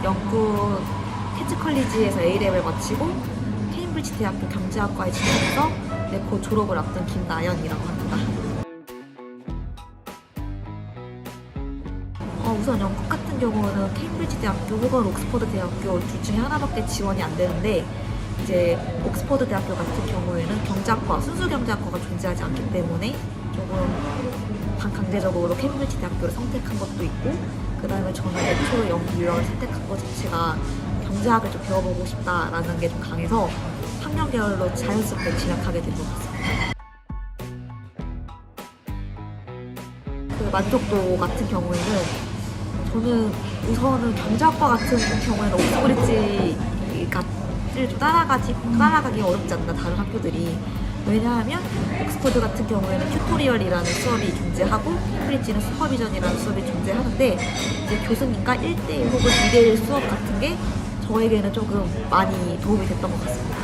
영국 캐치 컬리지에서 A레벨 마치고 케임브리지 대학교 경제학과에 진학해서 곧 졸업을 앞둔 김나연이라고 합니다. 우선 영국 같은 경우는 케임브리지 대학교 혹은 옥스퍼드 대학교 둘 중에 하나밖에 지원이 안 되는데, 이제 옥스퍼드 대학교 같은 경우에는 경제학과, 순수 경제학과가 존재하지 않기 때문에 조금 반강제적으로 케임브리지 대학교를 선택한 것도 있고, 그 다음에 저는 애초에 영국 유학을 선택한 것 자체가 경제학을 좀 배워보고 싶다라는 게 좀 강해서 학년계열로 자연스럽게 진학하게 된 것 같습니다. 그 만족도 같은 경우에는 저는 우선은 경제학과 같은 경우에는 옥스퍼드를 좀 따라가기 어렵지 않나, 다른 학교들이. 왜냐하면 옥스퍼드 같은 경우에는 튜토리얼이라는 수업이 존재하고 케임브리지는 슈퍼비전이라는 수업이 존재하는데, 이제 교수님과 1대1 혹은 2대1 수업 같은 게 저에게는 조금 많이 도움이 됐던 것 같습니다.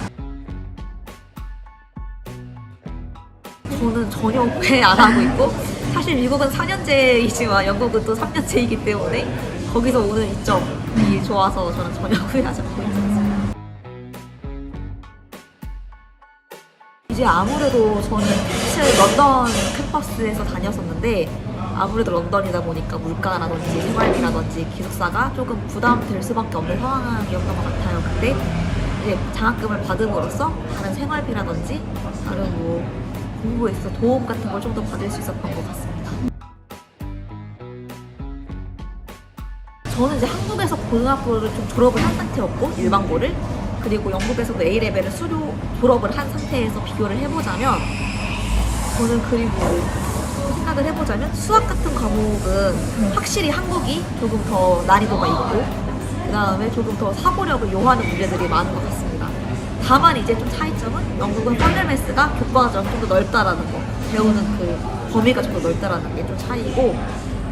저는 전혀 후회 안 하고 있고, 사실 미국은 4년제이지만 영국은 또 3년제이기 때문에 거기서 오는 이점이 좋아서 저는 전혀 후회하지 않고 있습니다. 이제 아무래도 저는 런던 캠퍼스에서 다녔었는데, 아무래도 런던이다 보니까 물가라든지 생활비라든지 기숙사가 조금 부담될 수밖에 없는 상황이었던 것 같아요. 근데 이제 장학금을 받음으로써 다른 생활비라든지 다른 공부에 있어서 도움 같은 걸 좀 더 받을 수 있었던 것 같습니다. 저는 이제 한국에서 고등학교를 좀 졸업을 한 상태였고, 일반고를, 그리고 영국에서도 A레벨을 졸업을 한 상태에서 비교를 해보자면, 저는 그리고 생각을 해보자면 수학 같은 과목은 확실히 한국이 조금 더 난이도가 있고, 그 다음에 조금 더 사고력을 요하는 문제들이 많은 것 같습니다. 다만 이제 좀 차이점은 영국은 펀더매스가 교과가 좀 더 넓다라는 거, 배우는 그 범위가 좀 더 넓다라는 게 좀 차이고,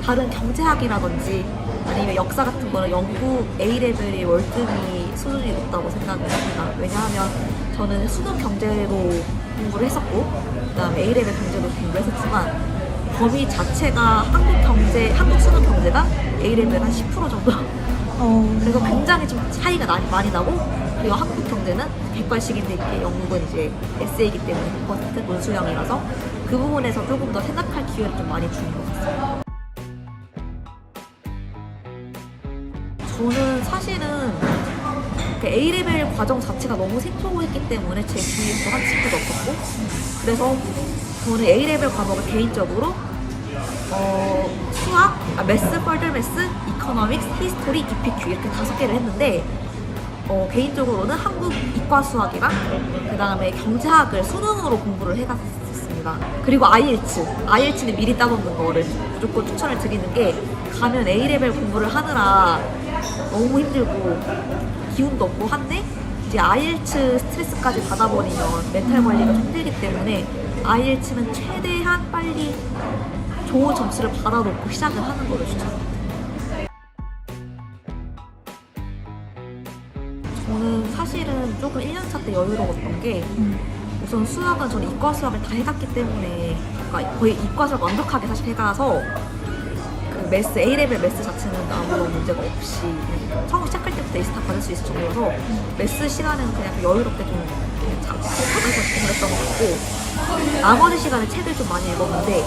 다른 경제학이라든지 아니면 역사 같은 거는 영국 A레벨이 월등히 수준이 높다고 생각을 합니다. 왜냐하면 저는 수능 경제도 공부를 했었고, 그 다음에 A레벨 경제도 공부를 했었지만, 범위 자체가 한국 수능 경제가 A레벨 한 10% 정도? 그래서 굉장히 좀 차이가 많이 나고, 그리고 한국 경제는 객관식인데 이게 영국은 이제 에세이이기 때문에 100% 논술형이라서 그 부분에서 조금 더 생각할 기회를 좀 많이 주는 것 같습니다. 저는 사실은 A레벨 과정 자체가 너무 생소했기 때문에 제 주위에서 한 친구도 없었고, 그래서 저는 A레벨 과목을 개인적으로 수학, 매스, 펄더매스, 이코노믹스, 히스토리, EPQ 이렇게 5개를 했는데, 개인적으로는 한국 이과 수학이랑 그 다음에 경제학을 수능으로 공부를 해갔었습니다. 그리고 IELTS는 미리 따놓는 거를 무조건 추천을 드리는 게, 가면 A레벨 공부를 하느라 너무 힘들고 기운도 없고 한데, 이제 IELTS 스트레스까지 받아버리면 멘탈 관리가 힘들기 때문에 IELTS는 최대한 빨리 좋은 점수를 받아놓고 시작을 하는 거를 추천합니다. 저는 사실은 조금 1년차 때 여유로웠던 게, 우선 수학은 저는 이과 수학을 다 해갔기 때문에, 그러니까 거의 이과 수학 완벽하게 사실 해가서 그 매스, A레벨 매스 자체는 아무런 문제가 없이 처음 시작할 때부터 A스타 받을 수 있을 정도여서 매스 시간은 그냥 여유롭게 좀 받아서 그랬던 것 같고, 나머지 시간에 책을 좀 많이 읽었는데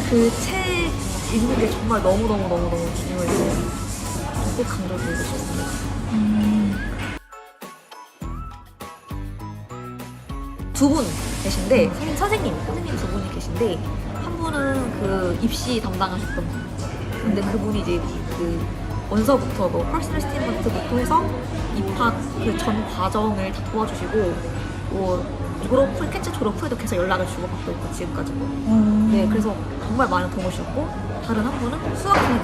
그 책 읽는 게 정말 너무너무 중요해서 꼭 강조드리고 싶습니다. 두 분 계신데, 선생님 두 분이 계신데, 한 분은 그 입시 담당하셨던 분, 근데 그분이 이제 그 원서부터 퍼스널 스테이트먼트부터 해서 입학 그 전 과정을 다 도와주시고, 캐치 졸업 후에도 계속 연락을 주고받고 있고 지금까지도. 네, 그래서 정말 많은 도움을 주셨고, 다른 한 분은 수학 선생님,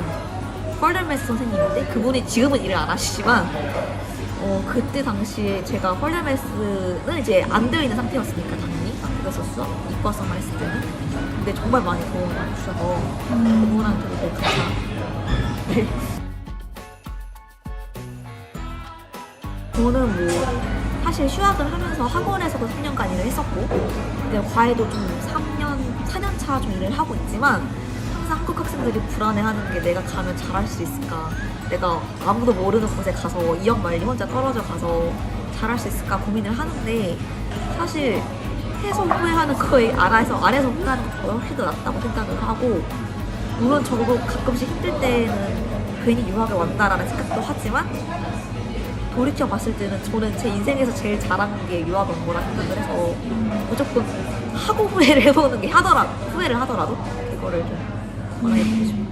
펄더매스 선생님인데, 그분이 지금은 일을 안 하시지만 그때 당시에 제가 펄더매스는 이제 안 되어 있는 상태였으니까 당연히 그래서 이과 수학만 했을 때는, 근데 정말 많이 도움을 많이 주셔서 그분한테도 되게 감사합니다. 네. 저는 사실 휴학을 하면서 학원에서도 3년간 일을 했었고, 근데 과외도 좀 4년 차 좀 일을 하고 있지만, 항상 한국 학생들이 불안해하는 게 내가 가면 잘할 수 있을까? 내가 아무도 모르는 곳에 가서 2억 만리 혼자 떨어져 가서 잘할 수 있을까 고민을 하는데 사실 해서 후회하는 거에 안에서 후회하는 게 훨씬 더 낫다고 생각을 하고 물론 저도 가끔씩 힘들 때는 괜히 유학을 왔다라는 생각도 하지만 돌이켜 봤을 때는 저는 제 인생에서 제일 잘한 게 유학 온 거라 생각을 해서 무조건 하고 후회를 해보는 게 후회를 하더라도 그거를 좀 말해보고 싶어요.